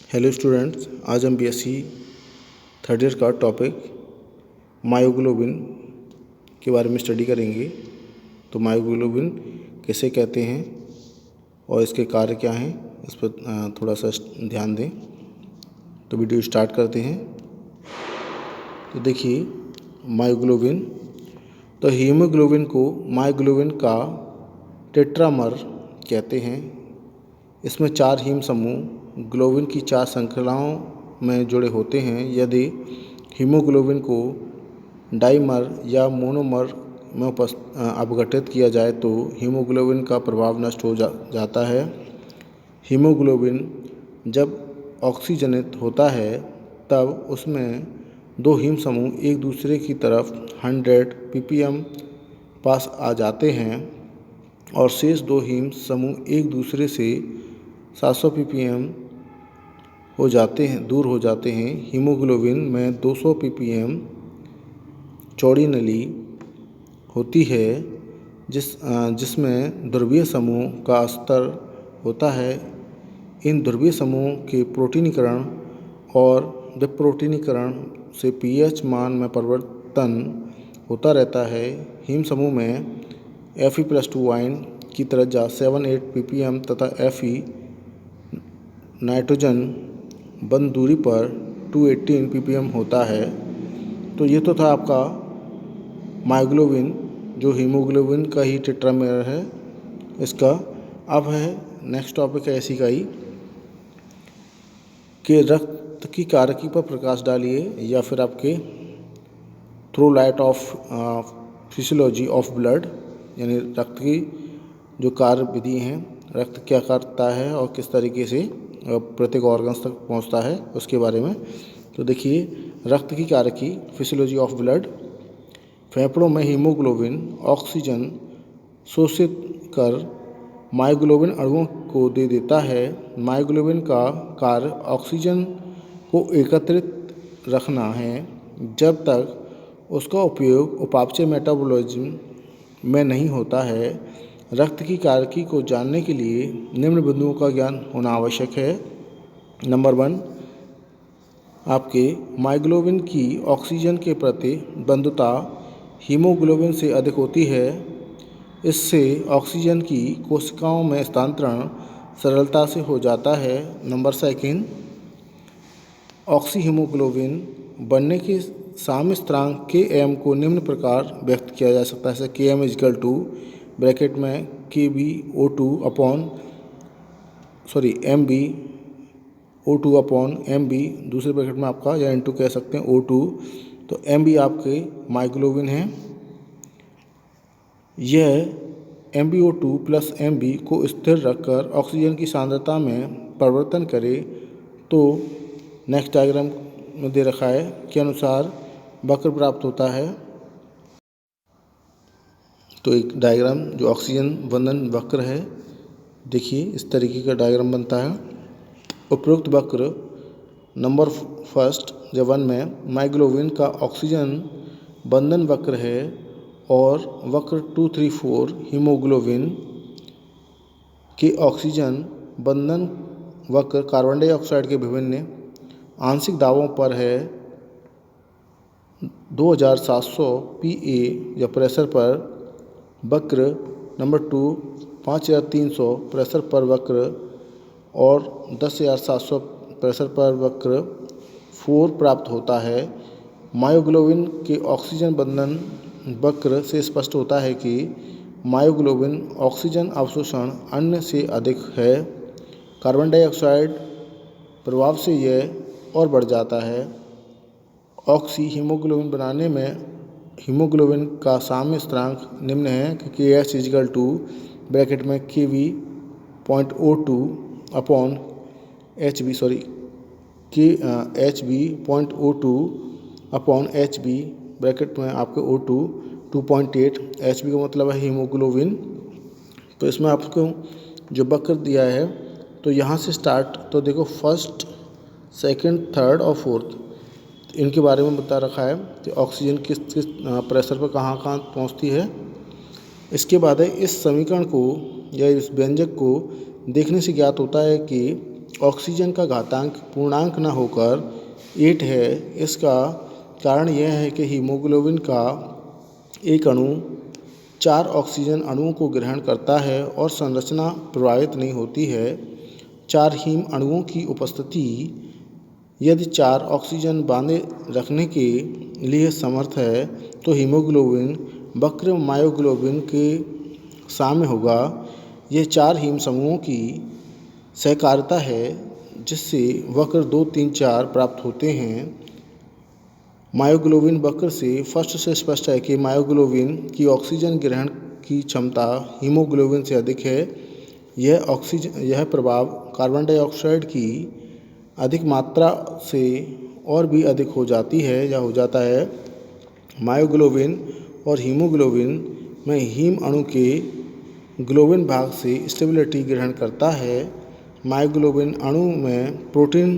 Hello students, आज हम BSc third year का टॉपिक मायोग्लोबिन के बारे में स्टडी करेंगे। तो मायोग्लोबिन किसे कहते हैं और इसके कार्य क्या हैं, इस पर थोड़ा सा ध्यान दें। तो वीडियो स्टार्ट करते हैं। तो देखिए, मायोग्लोबिन, तो हीमोग्लोबिन को मायोग्लोबिन का टेट्रामर कहते हैं। इसमें 4 हीम समूह ग्लोबिन की 4 श्रृंखलाओं में जुड़े होते हैं। यदि हीमोग्लोबिन को डाइमर या मोनोमर में अपघटित किया जाए तो हीमोग्लोबिन का प्रभाव नष्ट हो जाता है। हीमोग्लोबिन जब ऑक्सीजनित होता है तब उसमें 2 हीम समूह एक दूसरे की तरफ 100 ppm पास आ जाते हैं और शेष 2 हीम समूह एक दूसरे से 700 ppm दूर हो जाते हैं। हीमोग्लोबिन में 200 ppm चौड़ी नली होती है जिसमें ध्रुवीय समूह का स्तर होता है। इन ध्रुवीय समूह के प्रोटीनीकरण और विप्रोटीनीकरण से pH मान में परिवर्तन होता रहता है। हीम समूह में Fe+2 आयन की त्रिज्या 7-8 ppm तथा Fe नाइट्रोजन बंद दूरी पर 218 ppm होता है। तो ये तो था आपका मायोग्लोबिन, जो हीमोग्लोबिन का ही टेट्रामेर है इसका। अब है नेक्स्ट टॉपिक है ऐसी का ही कि रक्त की कार्यकी पर प्रकाश डालिए, या फिर आपके through light of physiology of blood, यानी रक्त की जो कार्य विधि हैं, रक्त क्या करता है और किस तरीके से प्रत्येक ऑर्गन्स तक पहुंचता है, उसके बारे में। तो देखिए, रक्त की कार्यकी फिजियोलॉजी ऑफ ब्लड। फेफड़ों में हीमोग्लोबिन ऑक्सीजन शोषित कर मायोग्लोबिन अणुओं को दे देता है। मायोग्लोबिन का कार्य ऑक्सीजन को एकत्रित रखना है जब तक उसका उपयोग उपापचय मेटाबॉलिज्म में नहीं होता है। रक्त की कार्यकी को जानने के लिए निम्न बिंदुओं का ज्ञान होना आवश्यक है। नंबर 1, आपके मायोग्लोबिन की ऑक्सीजन के प्रति बंधुता हीमोग्लोबिन से अधिक होती है। इससे ऑक्सीजन की कोशिकाओं में स्थानांतरण सरलता से हो जाता है। नंबर 2, ऑक्सीहीमोग्लोबिन बनने के साम्य स्थिरांक Km को निम्न प्रकार व्यक्त किया जा सकता है। जैसे Km इजकल टू ब्रैकेट में MbO2/MB, दूसरे ब्रैकेट में आपका या इंटू कह सकते हैं O2। तो Mb आपके मायोग्लोबिन है। यह MbO2 प्लस Mb को स्थिर रखकर ऑक्सीजन की सांद्रता में परिवर्तन करे तो नेक्स्ट डायग्राम में दे रखा है के अनुसार वक्र प्राप्त होता है। तो एक डायग्राम जो ऑक्सीजन बंधन वक्र है, देखिए इस तरीके का डायग्राम बनता है। उपरोक्त वक्र नंबर 1 में मायोग्लोबिन का ऑक्सीजन बंधन वक्र है और वक्र 2, 3, 4 हीमोग्लोबिन के ऑक्सीजन बंधन वक्र कार्बन डाइऑक्साइड के विभिन्न आंशिक दाबों पर है। 2700 PA या प्रेशर पर वक्र नंबर 2, 5300 प्रेशर पर वक्र और 10700 प्रेशर पर वक्र 4 प्राप्त होता है। मायोग्लोबिन के ऑक्सीजन बंधन वक्र से स्पष्ट होता है कि मायोग्लोबिन ऑक्सीजन अवशोषण अन्य से अधिक है। कार्बन डाइऑक्साइड प्रभाव से यह और बढ़ जाता है। ऑक्सी हीमोग्लोबिन बनाने में हीमोग्लोबिन का साम्य स्थिरांक निम्न है कि Kh इजकल टू ब्रैकेट में HB ब्रैकेट में आपके O2 2.8। Hb का मतलब है हीमोग्लोबिन। तो इसमें आपको जो वक्र दिया है, तो यहाँ से स्टार्ट, तो देखो 1st, 2nd, 3rd और 4th इनके बारे में बता रखा है कि ऑक्सीजन किस किस प्रेशर पर कहाँ कहाँ पहुँचती है। इसके बाद है इस समीकरण को या इस व्यंजक को देखने से ज्ञात होता है कि ऑक्सीजन का घातांक पूर्णांक न होकर 8 है। इसका कारण यह है कि हीमोग्लोबिन का एक अणु 4 ऑक्सीजन अणुओं को ग्रहण करता है और संरचना प्रभावित नहीं होती है। 4 हीम अणुओं की उपस्थिति यदि 4 ऑक्सीजन बांधे रखने के लिए समर्थ है तो हीमोग्लोबिन वक्र मायोग्लोबिन के साम्य होगा। यह 4 हीम समूहों की सहकारिता है जिससे वक्र 2, 3, 4 प्राप्त होते हैं। मायोग्लोबिन वक्र से फर्स्ट से स्पष्ट है कि मायोग्लोबिन की ऑक्सीजन ग्रहण की क्षमता हीमोग्लोबिन से अधिक है। यह प्रभाव कार्बन डाइऑक्साइड की अधिक मात्रा से और भी अधिक हो जाती है या हो जाता है। मायोग्लोबिन और हीमोग्लोबिन में हीम अणु के ग्लोबिन भाग से स्टेबिलिटी ग्रहण करता है। मायोग्लोबिन अणु में प्रोटीन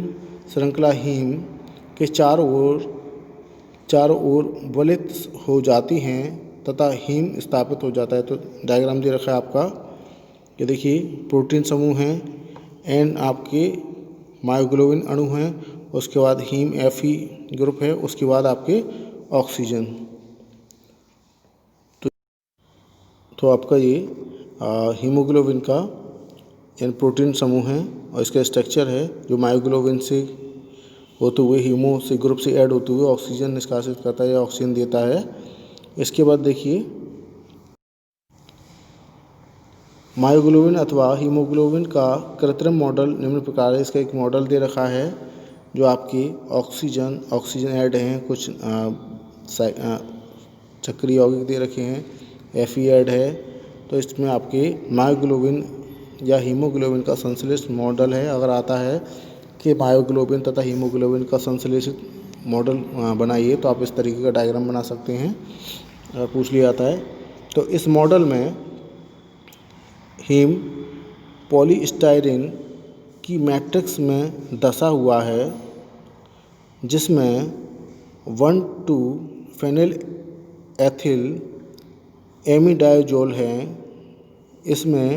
श्रृंखला हीम के चारों ओर वलित हो जाती हैं तथा हीम स्थापित हो जाता है। तो डायग्राम दे रखा है आपका, ये देखिए प्रोटीन समूह हैं, एन आपके मायोग्लोबिन अणु हैं, उसके बाद हीम Fe ग्रुप है, उसके बाद आपके ऑक्सीजन। तो आपका ये हीमोग्लोबिन का यानी प्रोटीन समूह है और इसका स्ट्रक्चर है जो मायोग्लोबिन से होते हुए हीमो से ग्रुप से ऐड होते हुए ऑक्सीजन निष्कासित करता है या ऑक्सीजन देता है। इसके बाद देखिए मायोग्लोबिन अथवा हीमोग्लोबिन का कृत्रिम मॉडल निम्न प्रकार है। इसका एक मॉडल दे रखा है जो आपकी ऑक्सीजन ऐड हैं, कुछ चक्रीय यौगिक दे रखे हैं, Fe ऐड है। तो इसमें आपके मायोग्लोबिन या हीमोग्लोबिन का संश्लेषित मॉडल है। अगर आता है कि मायोग्लोबिन तथा हीमोग्लोबिन का संश्लेषित मॉडल बनाइए तो आप इस तरीके का डायग्राम बना सकते हैं, अगर पूछ लिया जाता है। तो इस मॉडल में हीम पॉलीस्टाइरीन की मैट्रिक्स में दसा हुआ है जिसमें 1,2 फेनिल एथिल एमीडायोजोल है। इसमें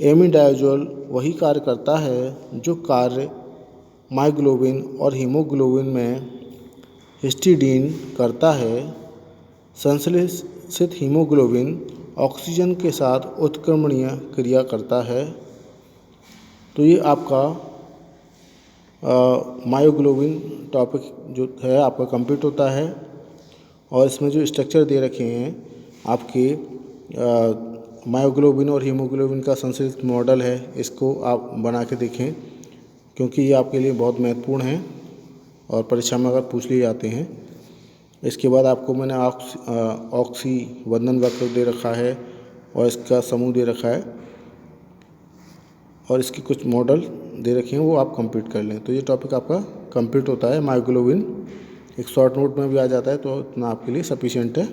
एमीडायोजोल वही कार्य करता है जो कार्य मायोग्लोबिन और हीमोग्लोबिन में हिस्टिडीन करता है। संश्लेषित हीमोग्लोबिन ऑक्सीजन के साथ उत्क्रमणीय क्रिया करता है। तो ये आपका मायोग्लोबिन टॉपिक जो है आपका कंप्लीट होता है। और इसमें जो स्ट्रक्चर दे रखे हैं आपके मायोग्लोबिन और हीमोग्लोबिन का संश्लेषित मॉडल है, इसको आप बना के देखें क्योंकि ये आपके लिए बहुत महत्वपूर्ण है और परीक्षा में अगर पूछ लिए जाते हैं। इसके बाद आपको मैंने ऑक्सी बंधन वक्र दे रखा है और इसका समूह दे रखा है और इसके कुछ मॉडल दे रखे हैं, वो आप कंप्लीट कर लें। तो ये टॉपिक आपका कंप्लीट होता है। मायोग्लोबिन एक शॉर्ट नोट में भी आ जाता है तो इतना आपके लिए सफिशिएंट है।